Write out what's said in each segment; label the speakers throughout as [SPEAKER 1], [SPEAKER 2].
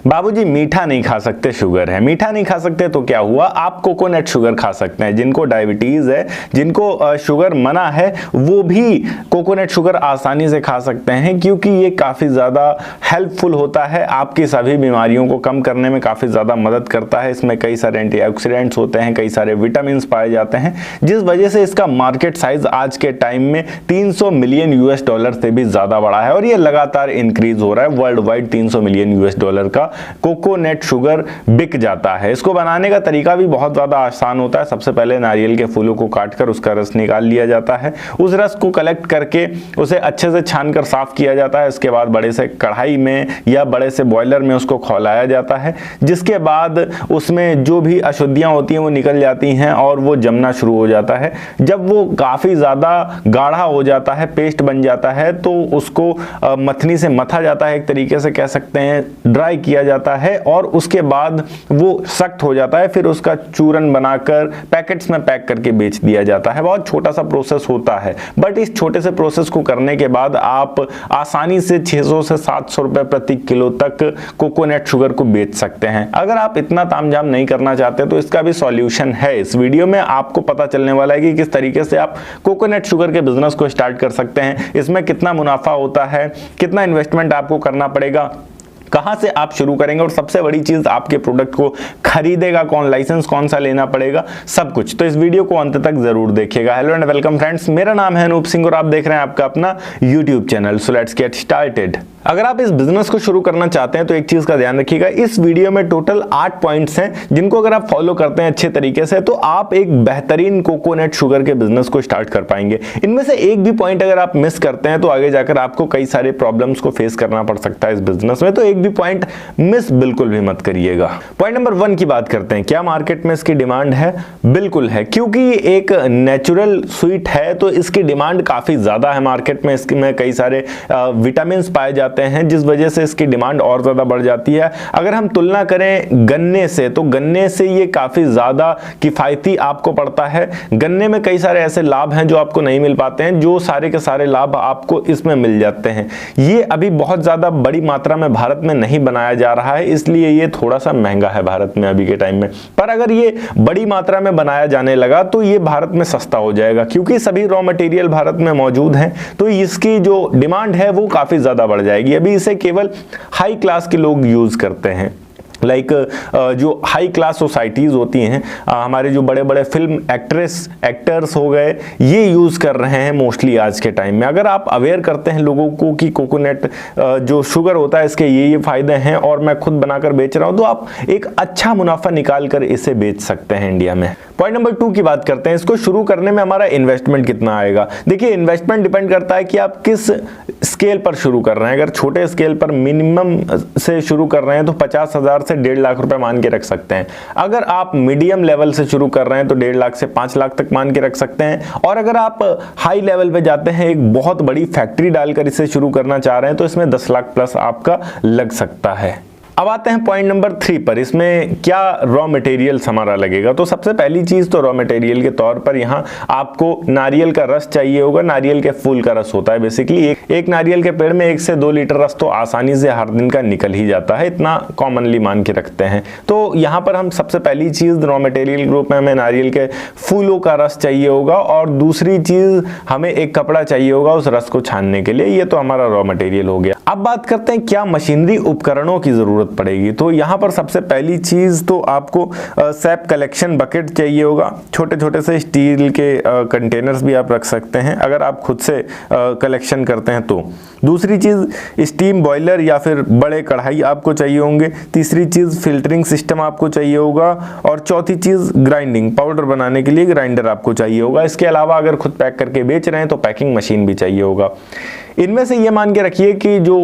[SPEAKER 1] बाबूजी मीठा नहीं खा सकते, शुगर है। मीठा नहीं खा सकते तो क्या हुआ, आप कोकोनट शुगर खा सकते हैं। जिनको डायबिटीज है, जिनको शुगर मना है, वो भी कोकोनट शुगर आसानी से खा सकते हैं, क्योंकि ये काफी ज्यादा हेल्पफुल होता है, आपकी सभी बीमारियों को कम करने में काफी ज्यादा मदद करता है। इसमें कई सारे एंटीऑक्सीडेंट्स होते हैं, कई सारे विटामिन पाए जाते हैं, जिस वजह से इसका मार्केट साइज आज के टाइम में 300 मिलियन यूएस डॉलर से भी ज्यादा बड़ा है और ये लगातार इंक्रीज हो रहा है। World wide 300 million US dollar का कोकोनट शुगर बिक जाता है। इसको बनाने का तरीका भी बहुत ज्यादा आसान होता है। सबसे पहले नारियल के फूलों को काटकर उसका रस निकाल लिया जाता है। उस रस को कलेक्ट करके उसे अच्छे से छानकर साफ किया जाता है। इसके बाद बड़े से कढ़ाई में या बड़े से बॉयलर में उसको खौलाया जाता है, जिसके बाद उसमें जो भी अशुद्धियां होती हैं वो निकल जाती हैं और वो जमना शुरू हो जाता है। जब वो काफी ज्यादा गाढ़ा हो जाता है, पेस्ट बन जाता है, तो उसको मथनी से मथा जाता है, एक तरीके से कह सकते हैं ड्राई किया जाता है और उसके बाद वो सख्त हो जाता है। फिर उसका चूरन बनाकर पैकेट्स में पैक करके बेच दिया जाता है। बहुत छोटा सा प्रोसेस होता है, बट इस छोटे से प्रोसेस को करने के बाद आप आसानी से 600 से 700 रुपए प्रति किलो तक कोकोनट शुगर को बेच सकते हैं। अगर आप इतना तामझाम नहीं करना चाहते तो इसका भी सॉल्यूशन है। इस वीडियो में आपको पता चलने वाला है कि किस तरीके से आप कोकोनट शुगर के बिजनेस को स्टार्ट कर सकते हैं, इसमें कितना मुनाफा होता है, कितना इन्वेस्टमेंट आपको करना पड़ेगा, कहां से आप शुरू करेंगे और सबसे बड़ी चीज आपके प्रोडक्ट को खरीदेगा कौन, लाइसेंस कौन सा लेना पड़ेगा, सब कुछ। तो इस वीडियो को अंत तक जरूर देखिएगा। हेलो एंड वेलकम फ्रेंड्स, मेरा नाम है अनूप सिंह और आप देख रहे हैं आपका अपना YouTube channel. So let's get started. अगर आप इस बिजनेस को शुरू करना चाहते हैं तो एक चीज का ध्यान रखिएगा, इस वीडियो में टोटल 8 पॉइंट्स हैं, जिनको अगर आप फॉलो करते हैं अच्छे तरीके से तो आप एक बेहतरीन कोकोनट शुगर के बिजनेस को स्टार्ट कर पाएंगे। इनमें से एक भी पॉइंट अगर आप मिस करते हैं तो आगे जाकर आपको कई सारे प्रॉब्लम्स को फेस करना पड़ सकता है इस बिजनेस में। तो एक भी पॉइंट मिस बिल्कुल भी मत करिएगा। पॉइंट नंबर 1 की बात करते हैं। क्या मार्केट में इसकी डिमांड है? बिल्कुल है, क्योंकि ये एक नेचुरल स्वीट है तो इसकी डिमांड काफी ज्यादा है मार्केट में। इसमें कई सारे विटामिन पाए जाते हैं, जिस वजह से इसकी डिमांड और ज्यादा बढ़ जाती है। अगर हम तुलना करें गन्ने से, तो गन्ने से ये काफी ज्यादा किफायती आपको पड़ता है। गन्ने में कई सारे ऐसे लाभ हैं जो आपको नहीं मिल पाते हैं, जो सारे के सारे लाभ आपको इसमें मिल जाते हैं। ये अभी बहुत ज्यादा बड़ी मात्रा में भारत में नहीं बनाया जा रहा है, इसलिए ये थोड़ा सा महंगा है भारत में अभी के टाइम में। पर अगर ये बड़ी मात्रा में बनाया जाने लगा तो ये भारत में सस्ता हो जाएगा, क्योंकि सभी रॉ मटेरियल भारत में मौजूद हैं, तो इसकी जो डिमांड है वो काफी ज्यादा बढ़ जाएगी। अभी इसे केवल हाई क्लास के लोग यूज करते हैं। जो हाई क्लास सोसाइटीज होती हैं, हमारे जो बड़े बड़े फिल्म एक्टर्स हो गए, ये यूज कर रहे हैं मोस्टली आज के टाइम में। अगर आप अवेयर करते हैं लोगों को कि कोकोनट जो शुगर होता है इसके ये फायदे हैं और मैं खुद बनाकर बेच रहा हूं, तो आप एक अच्छा मुनाफा निकाल कर इसे बेच सकते हैं इंडिया में। पॉइंट नंबर 2 की बात करते हैं। इसको शुरू करने में हमारा इन्वेस्टमेंट कितना आएगा? देखिए, इन्वेस्टमेंट डिपेंड करता है कि आप किस स्केल पर शुरू कर रहे हैं। अगर छोटे स्केल पर मिनिमम से शुरू कर रहे हैं तो 50,000 से 1.5 लाख रुपए मान के रख सकते हैं। अगर आप मीडियम लेवल से शुरू कर रहे हैं तो 1.5 लाख से 5 लाख तक मान के रख सकते हैं। और अगर आप हाई लेवल पे जाते हैं, एक बहुत बड़ी फैक्ट्री डालकर इसे शुरू करना चाह रहे हैं, तो इसमें 10 लाख प्लस आपका लग सकता है। अब आते हैं पॉइंट नंबर 3 पर। इसमें क्या रॉ मटेरियल्स हमारा लगेगा? तो सबसे पहली चीज तो रॉ मटेरियल के तौर पर यहाँ आपको नारियल का रस चाहिए होगा। नारियल के फूल का रस होता है बेसिकली। एक नारियल के पेड़ में 1 से 2 लीटर रस तो आसानी से हर दिन का निकल ही जाता है, इतना कॉमनली मान के रखते हैं। तो यहाँ पर हम सबसे पहली चीज रॉ मटेरियल के रूप में हमें नारियल के फूलों का रस चाहिए होगा, और दूसरी चीज हमें एक कपड़ा चाहिए होगा उस रस को छानने के लिए। ये तो हमारा रॉ मटेरियल हो गया। अब बात करते हैं क्या मशीनरी उपकरणों की जरूरत पड़ेगी। तो यहाँ पर सबसे पहली चीज तो आपको सैप कलेक्शन बकेट चाहिए होगा। छोटे छोटे से स्टील के कंटेनर्स भी आप रख सकते हैं अगर आप खुद से कलेक्शन करते हैं तो। दूसरी चीज स्टीम बॉयलर या फिर बड़े कढ़ाई आपको चाहिए होंगे। तीसरी चीज फिल्टरिंग सिस्टम आपको चाहिए होगा, और चौथी चीज ग्राइंडिंग, पाउडर बनाने के लिए ग्राइंडर आपको चाहिए होगा। इसके अलावा अगर खुद पैक करके बेच रहे हैं तो पैकिंग मशीन भी चाहिए होगा। इनमें से ये मान के रखिए कि जो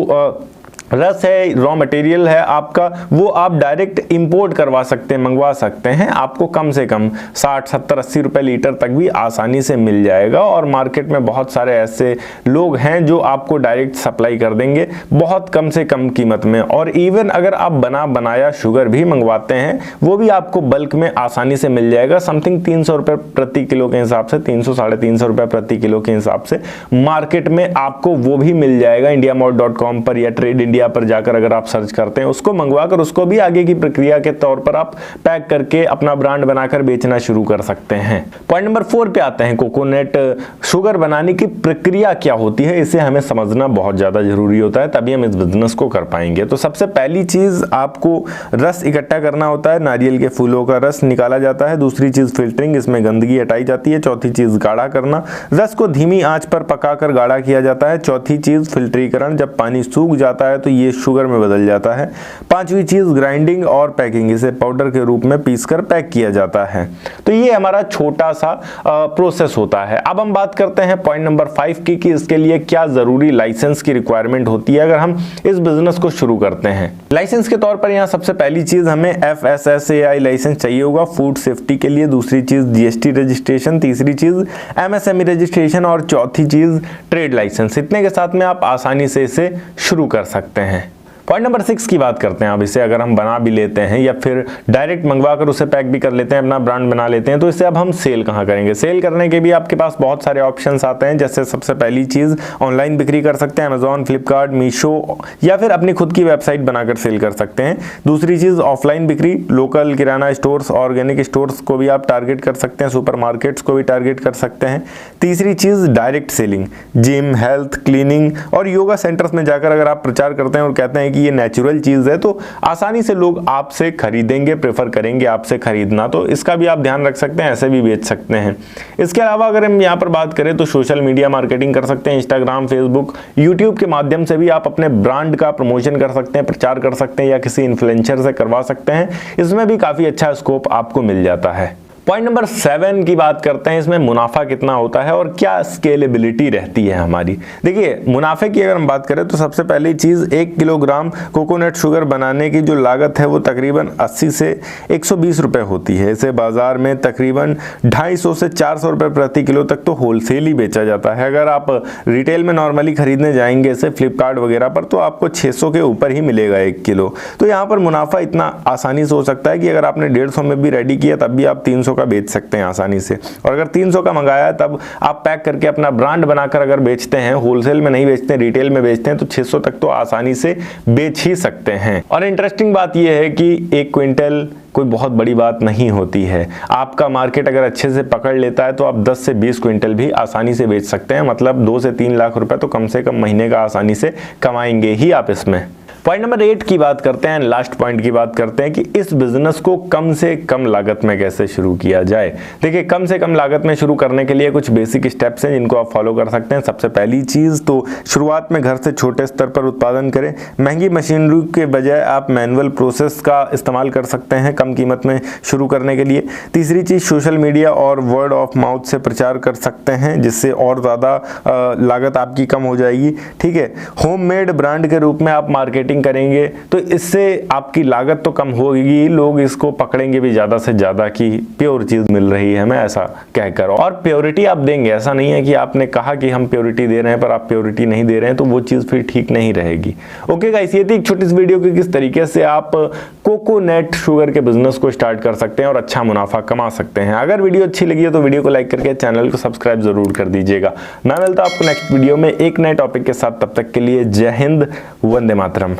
[SPEAKER 1] रस है, रॉ मटेरियल है आपका, वो आप डायरेक्ट इंपोर्ट करवा सकते हैं, मंगवा सकते हैं। आपको कम से कम 60, 70, 80 रुपए लीटर तक भी आसानी से मिल जाएगा। और मार्केट में बहुत सारे ऐसे लोग हैं जो आपको डायरेक्ट सप्लाई कर देंगे बहुत कम से कम कीमत में। और इवन अगर आप बनाया शुगर भी मंगवाते हैं, वो भी आपको बल्क में आसानी से मिल जाएगा। समथिंग 300 रुपए प्रति किलो के हिसाब से, 300, 350 रुपए प्रति किलो के हिसाब से मार्केट में आपको वो भी मिल जाएगा। indiamart.com पर या ट्रेड मीडिया पर जाकर अगर आप सर्च करते हैं, उसको मंगवा कर उसको भी आगे की प्रक्रिया के तौर पर आप पैक करके अपना ब्रांड बनाकर बेचना शुरू कर सकते हैं। पॉइंट नंबर 4 पे आते हैं, कोकोनट शुगर बनाने की प्रक्रिया क्या होती है, इसे हमें समझना बहुत ज्यादा जरूरी होता है, तभी हम इस बिजनेस को कर पाएंगे। तो सबसे पहली चीज आपको रस इकट्ठा करना होता है, नारियल के फूलों का रस निकाला जाता है। दूसरी चीज फिल्टरिंग, इसमें गंदगी हटाई जाती है। चौथी चीज गाढ़ा करना, रस को धीमी आंच पर पकाकर गाढ़ा किया जाता है। चौथी चीज फिल्टरीकरण, जब पानी सूख जाता है तो ये शुगर में बदल जाता है। पांचवी चीज ग्राइंडिंग और पैकिंग, इसे पाउडर के रूप में पीसकर पैक किया जाता है। तो ये हमारा छोटा सा प्रोसेस होता है। अब हम बात करते हैं पॉइंट नंबर 5 की, कि इसके लिए क्या जरूरी लाइसेंस की रिक्वायरमेंट होती है अगर हम इस बिजनेस को शुरू करते हैं। लाइसेंस के तौर पर यहाँ सबसे पहली चीज हमें FSSAI लाइसेंस चाहिए होगा फूड सेफ्टी के लिए। दूसरी चीज GST रजिस्ट्रेशन, तीसरी चीज MSME रजिस्ट्रेशन और चौथी चीज ट्रेड लाइसेंस। इतने के साथ में आप आसानी से इसे शुरू कर सकते हैं। पॉइंट नंबर 6 की बात करते हैं। अब इसे अगर हम बना भी लेते हैं या फिर डायरेक्ट मंगवा कर उसे पैक भी कर लेते हैं, अपना ब्रांड बना लेते हैं, तो इसे अब हम सेल कहाँ करेंगे। सेल करने के भी आपके पास बहुत सारे ऑप्शंस आते हैं। जैसे सबसे पहली चीज ऑनलाइन बिक्री कर सकते हैं, अमेजॉन, फ्लिपकार्ट, मीशो, या फिर अपनी खुद की वेबसाइट बनाकर सेल कर सकते हैं। दूसरी चीज ऑफलाइन बिक्री, लोकल किराना स्टोर्स, ऑर्गेनिक स्टोर्स को भी आप टारगेट कर सकते हैं, सुपर मार्केट्स को भी टारगेट कर सकते हैं। तीसरी चीज direct selling, gym, health, cleaning और योगा सेंटर्स में जाकर अगर आप प्रचार करते हैं और कहते हैं कि ये नेचुरल चीज है, तो आसानी से लोग आपसे खरीदेंगे, प्रेफर करेंगे आपसे खरीदना। तो इसका भी आप ध्यान रख सकते हैं, ऐसे भी बेच सकते हैं। इसके अलावा अगर हम यहाँ पर बात करें तो सोशल मीडिया मार्केटिंग कर सकते हैं, इंस्टाग्राम, फेसबुक, यूट्यूब के माध्यम से भी आप अपने ब्रांड का प्रमोशन कर सकते हैं, प्रचार कर सकते हैं, या किसी इन्फ्लुएंसर से करवा सकते हैं। इसमें भी काफी अच्छा स्कोप आपको मिल जाता है। पॉइंट नंबर 7 की बात करते हैं, इसमें मुनाफा कितना होता है और क्या स्केलेबिलिटी रहती है हमारी। देखिए, मुनाफे की अगर हम बात करें तो सबसे पहली चीज 1 किलोग्राम कोकोनट शुगर बनाने की जो लागत है वो तकरीबन 80 से 120 रुपए होती है। इसे बाजार में तकरीबन 250 से 400 रुपए प्रति किलो तक तो होलसेल ही बेचा जाता है। अगर आप रिटेल में नॉर्मली खरीदने जाएंगे इसे फ्लिपकार्ट वगैरह पर, तो आपको 600 के ऊपर ही मिलेगा 1 किलो। तो यहाँ पर मुनाफा इतना आसानी से हो सकता है कि अगर आपने 150 में भी रेडी किया तब भी आप 300 का बेच सकते हैं आसानी से। और अगर 300 का मंगाया तब आप पैक करके अपना ब्रांड बनाकर अगर बेचते हैं, होलसेल में नहीं बेचते, रिटेल में बेचते हैं, तो 600 तक तो आसानी से बेच ही सकते हैं। और इंटरेस्टिंग बात यह है कि 1 क्विंटल कोई बहुत बड़ी बात नहीं होती है। आपका मार्केट अगर अच्छे से पकड़ लेता है तो आप 10 से 20 क्विंटल भी आसानी से बेच सकते हैं। मतलब 2 से 3 लाख रुपए तो कम से कम महीने का आसानी से कमाएंगे ही आप इसमें। पॉइंट नंबर 8 की बात करते हैं, लास्ट पॉइंट की बात करते हैं कि इस बिजनेस को कम से कम लागत में कैसे शुरू किया जाए। देखिए, कम से कम लागत में शुरू करने के लिए कुछ बेसिक स्टेप्स हैं जिनको आप फॉलो कर सकते हैं। सबसे पहली चीज तो शुरुआत में घर से छोटे स्तर पर उत्पादन करें। महंगी मशीनरी के बजाय आप मैनुअल प्रोसेस का इस्तेमाल कर सकते हैं कम कीमत में शुरू करने के लिए। तीसरी चीज सोशल मीडिया और वर्ड ऑफ माउथ से प्रचार कर सकते हैं, जिससे और ज्यादा लागत आपकी कम हो जाएगी। ठीक है, होममेड ब्रांड के रूप में आप मार्केटिंग करेंगे तो इससे आपकी लागत तो कम होगी, लोग इसको पकड़ेंगे भी ज्यादा से ज्यादा कि प्योर चीज मिल रही है हमें, ऐसा कहकर। और प्योरिटी आप देंगे, ऐसा नहीं है कि आपने कहा कि हम प्योरिटी दे रहे हैं पर आप प्योरिटी नहीं दे रहे हैं, तो वो चीज फिर ठीक नहीं रहेगी। ओके गाइस, ये थी एक छोटी सी वीडियो कि किस तरीके से आप कोकोनट शुगर के बिजनेस को स्टार्ट कर सकते हैं और अच्छा मुनाफा कमा सकते हैं। अगर वीडियो अच्छी लगी है तो वीडियो को लाइक करके चैनल को सब्सक्राइब जरूर कर दीजिएगा। मैं मिलता हूं आपको नेक्स्ट वीडियो में एक नए टॉपिक के साथ। तब तक के लिए जय हिंद, वंदे मातरम।